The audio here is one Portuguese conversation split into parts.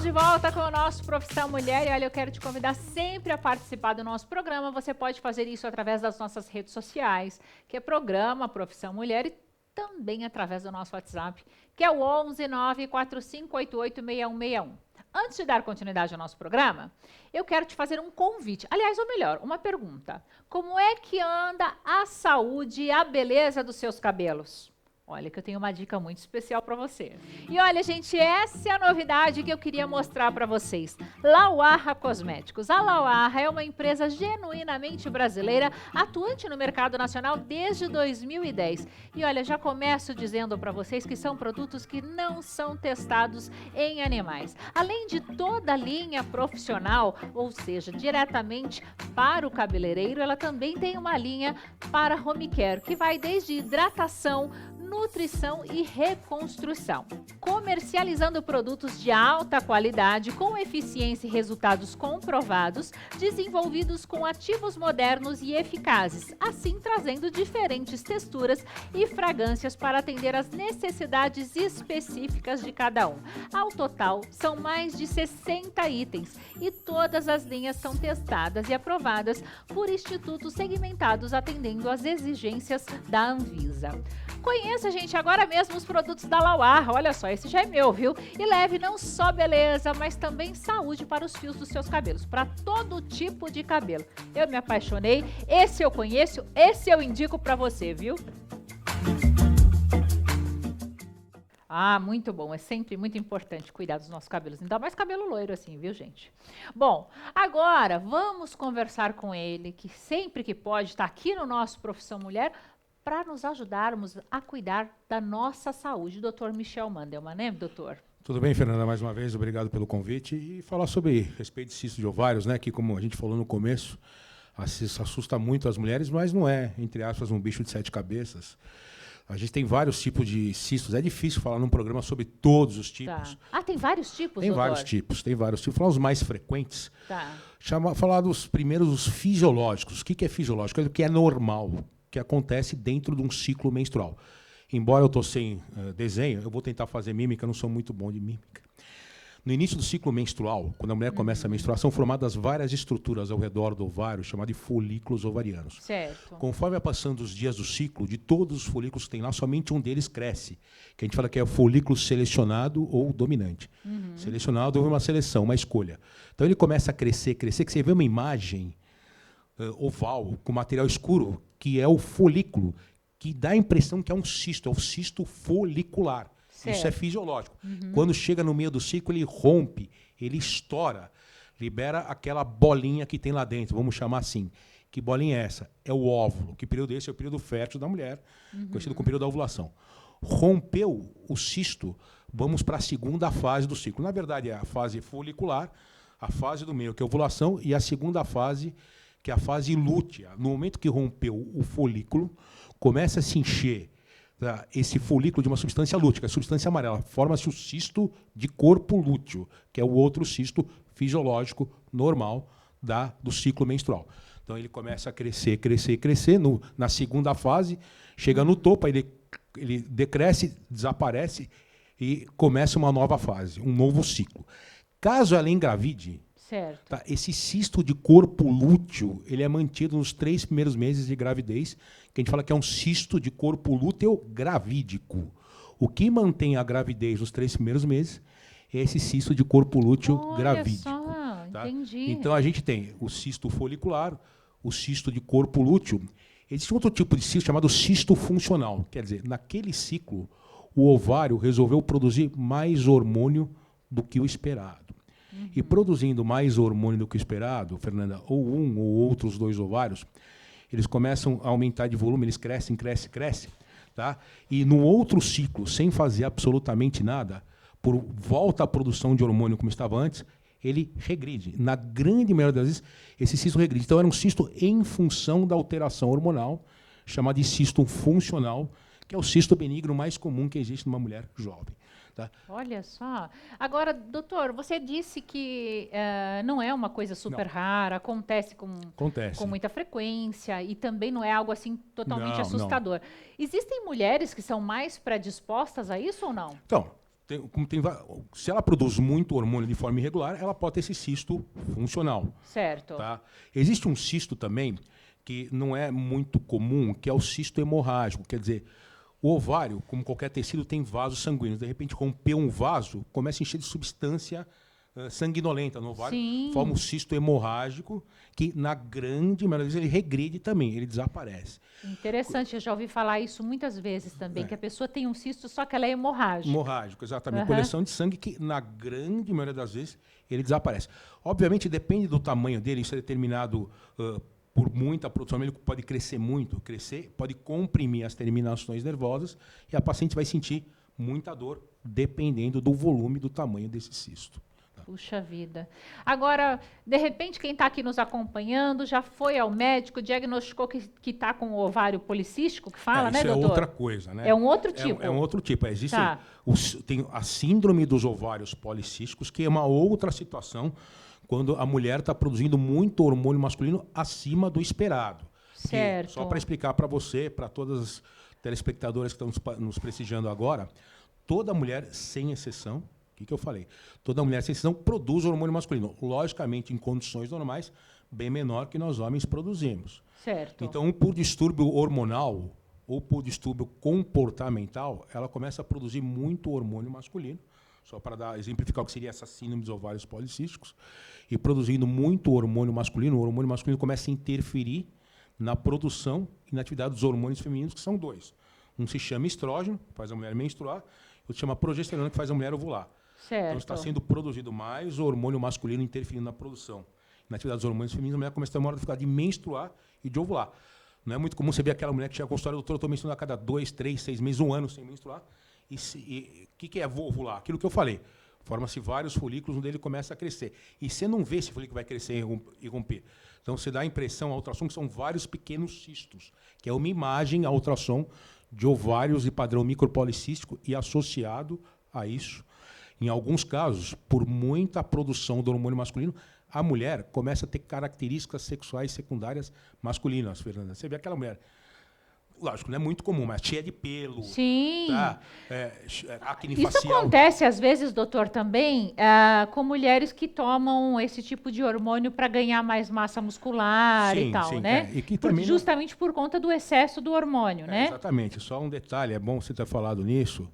de volta com o nosso Profissão Mulher e olha, eu quero te convidar sempre a participar do nosso programa. Você pode fazer isso através das nossas redes sociais, que é Programa Profissão Mulher, e também através do nosso WhatsApp, que é o 11 94588 6161. Antes de dar continuidade ao nosso programa, eu quero te fazer um convite. Aliás, ou melhor, uma pergunta. Como é que anda a saúde e a beleza dos seus cabelos? Olha que eu tenho uma dica muito especial para você. E olha, gente, essa é a novidade que eu queria mostrar para vocês. Lauarra Cosméticos. A Lauarra é uma empresa genuinamente brasileira, atuante no mercado nacional desde 2010. E olha, já começo dizendo para vocês que são produtos que não são testados em animais. Além de toda a linha profissional, ou seja, diretamente para o cabeleireiro, ela também tem uma linha para home care, que vai desde hidratação, nutrição e reconstrução, comercializando produtos de alta qualidade, com eficiência e resultados comprovados, desenvolvidos com ativos modernos e eficazes, assim trazendo diferentes texturas e fragrâncias para atender às necessidades específicas de cada um. Ao total, são mais de 60 itens e todas as linhas são testadas e aprovadas por institutos segmentados atendendo às exigências da Anvisa. Conheça, gente, agora mesmo os produtos da Lauarra. Olha só, esse já é meu, viu? E leve não só beleza, mas também saúde para os fios dos seus cabelos, para todo tipo de cabelo. Eu me apaixonei, esse eu conheço, esse eu indico para você, viu? Ah, muito bom. É sempre muito importante cuidar dos nossos cabelos. Ainda mais cabelo loiro assim, viu, gente? Bom, agora vamos conversar com ele, que sempre que pode está aqui no nosso Profissão Mulher, para nos ajudarmos a cuidar da nossa saúde. Doutor Michel Mandelmann, né, doutor? Tudo bem, Fernanda? Mais uma vez, obrigado pelo convite. E falar sobre respeito de cisto de ovários, né? Que, como a gente falou no começo, assusta muito as mulheres, mas não é, entre aspas, um bicho de 7 cabeças. A gente tem vários tipos de cistos. É difícil falar num programa sobre todos os tipos. Tá. Ah, tem vários tipos, Tem doutor? vários tipos, tem vários tipos. Falar os mais frequentes. Tá. Falar dos primeiros, os fisiológicos. O que é fisiológico? É o que é normal, que acontece dentro de um ciclo menstrual. Embora eu estou sem desenho, eu vou tentar fazer mímica, eu não sou muito bom de mímica. No início do ciclo menstrual, quando a mulher começa a menstruar, são formadas várias estruturas ao redor do ovário, chamadas de folículos ovarianos. Certo. Conforme vai passando os dias do ciclo, de todos os folículos que tem lá, somente um deles cresce, que a gente fala que é o folículo selecionado ou dominante. Selecionado houve uma seleção, uma escolha. Então ele começa a crescer, que você vê uma imagem oval, com material escuro, que é o folículo, que dá a impressão que é um cisto, é o cisto folicular. Certo. Isso é fisiológico. Quando chega no meio do ciclo, ele rompe, ele estoura, libera aquela bolinha que tem lá dentro, vamos chamar assim. Que bolinha é essa? É o óvulo. Que período esse é o período fértil da mulher, conhecido como período da ovulação. Rompeu o cisto, vamos para a segunda fase do ciclo. Na verdade, é a fase folicular, a fase do meio, que é a ovulação, e a segunda fase, que é a fase lútea. No momento que rompeu o folículo, começa a se encher esse folículo de uma substância lútea, a substância amarela. Forma-se o cisto de corpo lúteo, que é o outro cisto fisiológico normal do ciclo menstrual. Então ele começa a crescer, crescer, crescer. Na segunda fase, chega no topo, aí ele decresce, desaparece e começa uma nova fase, um novo ciclo. Caso ela engravide, certo. Esse cisto de corpo lúteo, ele é mantido nos 3 primeiros meses de gravidez, que a gente fala que é um cisto de corpo lúteo gravídico. O que mantém a gravidez nos 3 primeiros meses é esse cisto de corpo lúteo gravídico. Só, entendi. Então a gente tem o cisto folicular, o cisto de corpo lúteo. Existe outro tipo de cisto chamado cisto funcional. Quer dizer, naquele ciclo, o ovário resolveu produzir mais hormônio do que o esperado. E produzindo mais hormônio do que o esperado, Fernanda, ou um ou outros 2 ovários, eles começam a aumentar de volume, eles crescem, crescem, crescem. Tá? E no outro ciclo, sem fazer absolutamente nada, por volta à produção de hormônio como estava antes, ele regride. Na grande maioria das vezes, esse cisto regride. Então, era um cisto em função da alteração hormonal, chamado de cisto funcional, que é o cisto benigno mais comum que existe numa mulher jovem. Tá? Olha só. Agora, doutor, você disse que não é uma coisa super rara, acontece com muita frequência e também não é algo assim totalmente assustador. Existem mulheres que são mais predispostas a isso ou não? Então, Se ela produz muito hormônio de forma irregular, ela pode ter esse cisto funcional. Certo. Tá? Existe um cisto também que não é muito comum, que é o cisto hemorrágico. Quer dizer, o ovário, como qualquer tecido, tem vasos sanguíneos. De repente, rompeu um vaso, começa a encher de substância sanguinolenta no ovário, Sim. forma um cisto hemorrágico, que, na grande maioria das vezes, ele regride também, ele desaparece. Interessante, eu já ouvi falar isso muitas vezes também, que a pessoa tem um cisto, só que ela é hemorrágica. Hemorrágico, exatamente. Coleção de sangue que, na grande maioria das vezes, ele desaparece. Obviamente, depende do tamanho dele, isso é determinado por muita produção, ele pode crescer muito, pode comprimir as terminações nervosas e a paciente vai sentir muita dor, dependendo do volume, do tamanho desse cisto. Puxa vida. Agora, de repente, quem está aqui nos acompanhando já foi ao médico, diagnosticou que está com o ovário policístico, que fala, né, doutor? Isso é outra coisa, né? É um outro tipo? É um outro tipo. Tem a síndrome dos ovários policísticos, que é uma outra situação, quando a mulher está produzindo muito hormônio masculino acima do esperado. Certo. Só para explicar para você, para todas as telespectadoras que estão nos prestigiando agora, toda mulher, sem exceção, o que eu falei? Toda mulher, sem exceção, produz hormônio masculino. Logicamente, em condições normais, bem menor que nós homens produzimos. Certo. Então, por distúrbio hormonal ou por distúrbio comportamental, ela começa a produzir muito hormônio masculino, só para exemplificar o que seria essa síndrome dos ovários policísticos, e produzindo muito hormônio masculino, o hormônio masculino começa a interferir na produção e na atividade dos hormônios femininos, que são dois. Um se chama estrógeno, que faz a mulher menstruar, outro se chama progesterona, que faz a mulher ovular. Certo. Então, está sendo produzido mais hormônio masculino interferindo na produção. Na atividade dos hormônios femininos, a mulher começa a ter uma hora de ficar de menstruar e de ovular. Não é muito comum você ver aquela mulher que chega à consultória, doutor, eu estou menstruando a cada 2, 3, 6 meses, 1 ano sem menstruar. E o que é ovular? Aquilo que eu falei. Forma-se vários folículos, onde ele começa a crescer. E você não vê se o folículo vai crescer e romper. Então, você dá a impressão, a ultrassom, que são vários pequenos cistos, que é uma imagem, a ultrassom, de ovários de padrão micropolicístico e associado a isso, em alguns casos, por muita produção do hormônio masculino, a mulher começa a ter características sexuais secundárias masculinas, Fernanda. Você vê aquela mulher, lógico, não é muito comum, mas cheia de pelo. Sim. Tá? Acne Isso facial. acontece, às vezes, doutor, também com mulheres que tomam esse tipo de hormônio para ganhar mais massa muscular e tal, né? E que também justamente por conta do excesso do hormônio, né? Exatamente. Só um detalhe, é bom você ter falado nisso.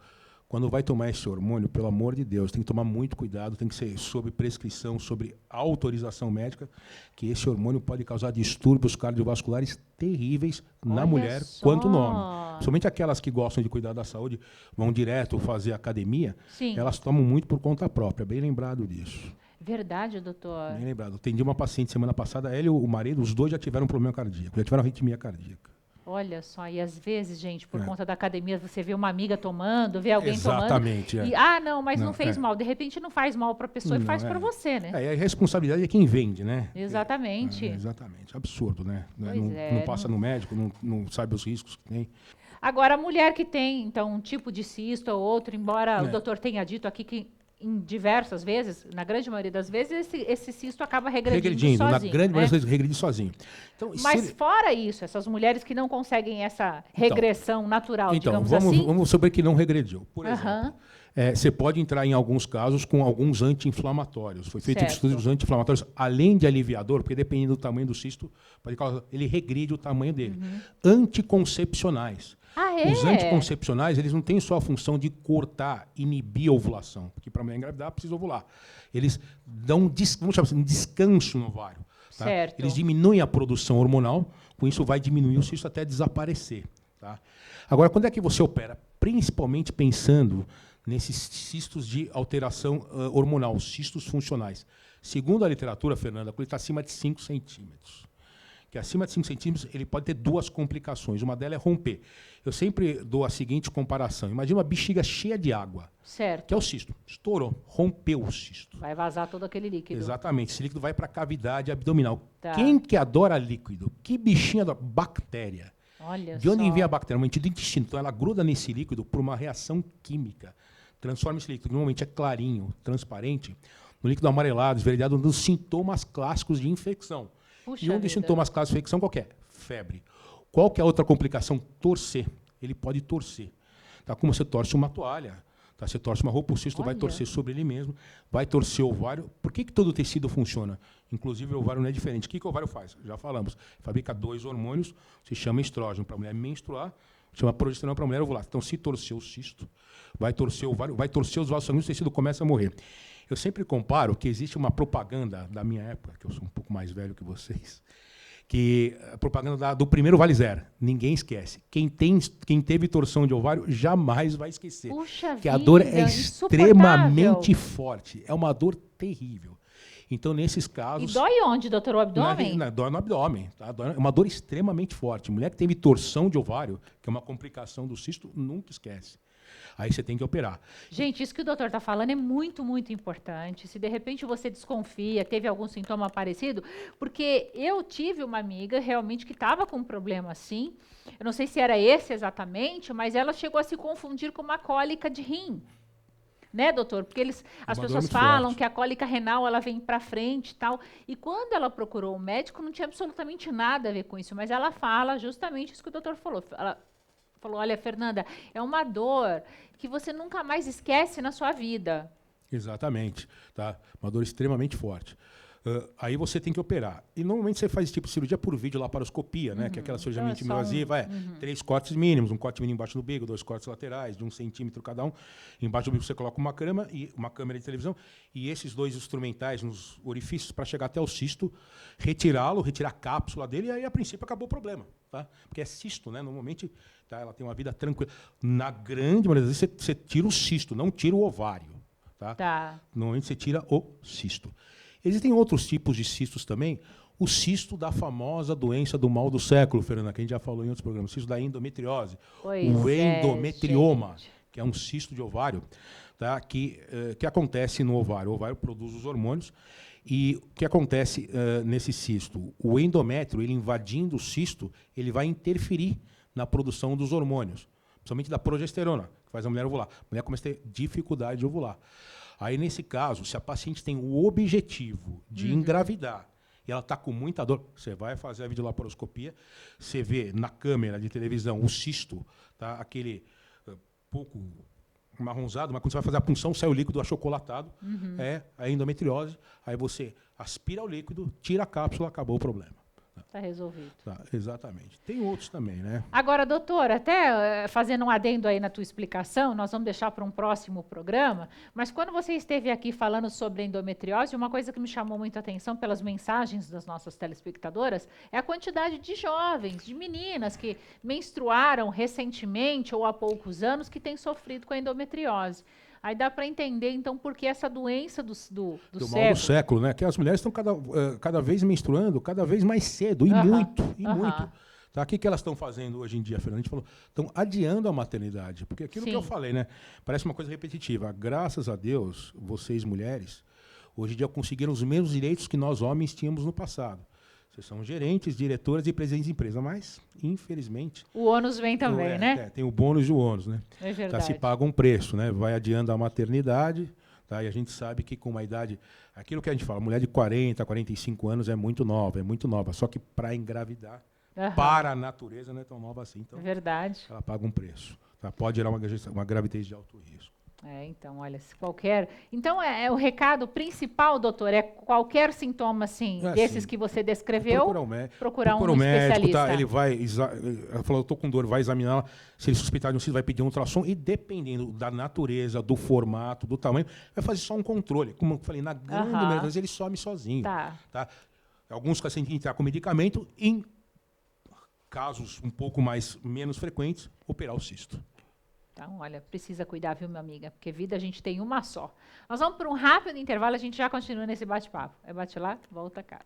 Quando vai tomar esse hormônio, pelo amor de Deus, tem que tomar muito cuidado, tem que ser sob prescrição, sobre autorização médica, que esse hormônio pode causar distúrbios cardiovasculares terríveis na mulher quanto no homem. Principalmente aquelas que gostam de cuidar da saúde, vão direto fazer academia, elas tomam muito por conta própria, bem lembrado disso. Verdade, doutor. Bem lembrado. Atendi uma paciente semana passada, ela e o marido, os dois já tiveram problema cardíaco, já tiveram arritmia cardíaca. Olha só, e às vezes, gente, por conta da academia, você vê uma amiga tomando, vê alguém Exatamente, tomando. Não, mas não fez mal. De repente não faz mal para a pessoa e faz para você, né? A responsabilidade é quem vende, né? Exatamente. Exatamente. Absurdo, né? Pois não passa no médico, não sabe os riscos que tem. Agora, a mulher que tem, então, um tipo de cisto ou outro, embora o doutor tenha dito aqui que em diversas vezes, na grande maioria das vezes, esse cisto acaba regredindo sozinho. Na grande maioria das vezes, regride sozinho. Então, mas fora isso, essas mulheres que não conseguem essa regressão natural, digamos assim... Vamos sobre que não regrediu. Por exemplo, você pode entrar em alguns casos com alguns anti-inflamatórios. Foi feito estudos anti-inflamatórios, além de aliviador, porque dependendo do tamanho do cisto, ele regride o tamanho dele. Anticoncepcionais. Os anticoncepcionais, eles não têm só a função de cortar, inibir a ovulação, porque para a mulher engravidar precisa ovular. Eles dão vamos chamar assim, um descanso no ovário. Tá? Eles diminuem a produção hormonal, com isso vai diminuir o cisto até desaparecer. Tá? Agora, quando é que você opera? Principalmente pensando nesses cistos de alteração hormonal, cistos funcionais. Segundo a literatura, Fernanda, quando ele está acima de 5 centímetros, que acima de 5 centímetros ele pode ter duas complicações. Uma delas é romper. Eu sempre dou a seguinte comparação. Imagina uma bexiga cheia de água. Certo. Que é o cisto. Estourou, rompeu o cisto. Vai vazar todo aquele líquido. Exatamente. Esse líquido vai para a cavidade abdominal. Tá. Quem que adora líquido? Que bichinha adora? Bactéria. Olha de onde vem a bactéria? Uma entidade do intestino. Então ela gruda nesse líquido por uma reação química. Transforma esse líquido, que normalmente é clarinho, transparente, no líquido amarelado, esverdeado, dos sintomas clássicos de infecção. Puxa e um dos vida. sintomas clássicos de infecção qual que é? Febre. Qual que é a outra complicação? Torcer. Ele pode torcer. Tá? Como você torce uma toalha, Tá? Você torce uma roupa, o cisto vai torcer sobre ele mesmo, vai torcer o ovário. Por que todo tecido funciona? Inclusive o ovário não é diferente. O que o ovário faz? Já falamos. Fabrica 2 hormônios, se chama estrógeno para a mulher menstruar, chama progesterona para a mulher ovular. Então, se torcer o cisto, vai torcer o ovário, vai torcer os vasos sanguíneos, o tecido começa a morrer. Eu sempre comparo que existe uma propaganda da minha época, que eu sou um pouco mais velho que vocês, que a propaganda do primeiro Vale Zero. Ninguém esquece. Quem teve torção de ovário jamais vai esquecer. Puxa que a vida, dor é extremamente forte. É uma dor terrível. Então, nesses casos... E dói onde, doutor? O abdômen? Dói no abdômen. Tá? É uma dor extremamente forte. Mulher que teve torção de ovário, que é uma complicação do cisto, nunca esquece. Aí você tem que operar. Gente, isso que o doutor está falando é muito, muito importante. Se de repente você desconfia, teve algum sintoma parecido, porque eu tive uma amiga realmente que estava com um problema assim. Eu não sei se era esse exatamente, mas ela chegou a se confundir com uma cólica de rim. Né, doutor? Porque as pessoas falam que a cólica renal ela vem para frente e tal. E quando ela procurou o médico, não tinha absolutamente nada a ver com isso. Mas ela fala justamente isso que o doutor falou. Ela falou, olha, Fernanda, é uma dor que você nunca mais esquece na sua vida. Exatamente. Tá? Uma dor extremamente forte. Aí você tem que operar. E normalmente você faz esse tipo de cirurgia por videolaparoscopia, né? Que é aquela cirurgia muito invasiva. 3 cortes mínimos, um corte mínimo embaixo do umbigo, 2 cortes laterais, de 1 centímetro cada um. Embaixo do umbigo você coloca uma câmera de televisão, e esses 2 instrumentais nos orifícios para chegar até o cisto, retirar a cápsula dele, e aí, a princípio, acabou o problema. Tá? Porque é cisto, né? Normalmente, tá? Ela tem uma vida tranquila. Na grande maioria das vezes, você tira o cisto, não tira o ovário. Tá? Normalmente, você tira o cisto. Existem outros tipos de cistos também. O cisto da famosa doença do mal do século, Fernanda, que a gente já falou em outros programas. O cisto da endometriose. O endometrioma, que é um cisto de ovário, tá? que acontece no ovário. O ovário produz os hormônios. E o que acontece nesse cisto? O endométrio, ele invadindo o cisto, ele vai interferir na produção dos hormônios, principalmente da progesterona, que faz a mulher ovular. A mulher começa a ter dificuldade de ovular. Aí, nesse caso, se a paciente tem o objetivo de engravidar e ela está com muita dor, você vai fazer a videolaparoscopia, você vê na câmera de televisão o cisto, tá? Aquele pouco marronzado, mas quando você vai fazer a punção, sai o líquido achocolatado, é a endometriose, aí você aspira o líquido, tira a cápsula, acabou o problema. Está resolvido. Tá, exatamente. Tem outros também, né? Agora, doutor, até fazendo um adendo aí na tua explicação, nós vamos deixar para um próximo programa, mas quando você esteve aqui falando sobre endometriose, uma coisa que me chamou muito a atenção pelas mensagens das nossas telespectadoras é a quantidade de jovens, de meninas que menstruaram recentemente ou há poucos anos que têm sofrido com a endometriose. Aí dá para entender, então, por que essa doença do século. Mal do século, né? Que as mulheres estão cada vez menstruando, cada vez mais cedo, e muito. Tá? O que elas estão fazendo hoje em dia, Fernanda? A gente falou, estão adiando a maternidade. Porque aquilo que eu falei, né? Parece uma coisa repetitiva. Graças a Deus, vocês, mulheres, hoje em dia conseguiram os mesmos direitos que nós, homens, tínhamos no passado. Vocês são gerentes, diretoras e presidentes de empresa, mas, infelizmente... O ônus vem também, né? Tem o bônus e o ônus, né? É verdade. Tá, se paga um preço, né? Vai adiando a maternidade, tá? E a gente sabe que com uma idade... Aquilo que a gente fala, mulher de 40, 45 anos é muito nova. Só que para engravidar, para a natureza, não é tão nova assim. Então, verdade. Ela paga um preço. Tá? Pode gerar uma gravidez de alto risco. Então, olha, se qualquer... Então, o recado principal, doutor, é qualquer sintoma, assim, desses que você descreveu, procurar um especialista. Tá? Ele vai... Ela falou, eu estou com dor, vai examinar. Se ele suspeitar de um cisto, vai pedir um ultrassom e, dependendo da natureza, do formato, do tamanho, vai fazer só um controle. Como eu falei, na grande maioria das vezes, ele some sozinho. Tá? Alguns pacientes entrar com medicamento, em casos um pouco menos frequentes, operar o cisto. Então, olha, precisa cuidar, viu, minha amiga? Porque vida a gente tem uma só. Nós vamos para um rápido intervalo, a gente já continua nesse bate-papo. Bate lá, volta cá.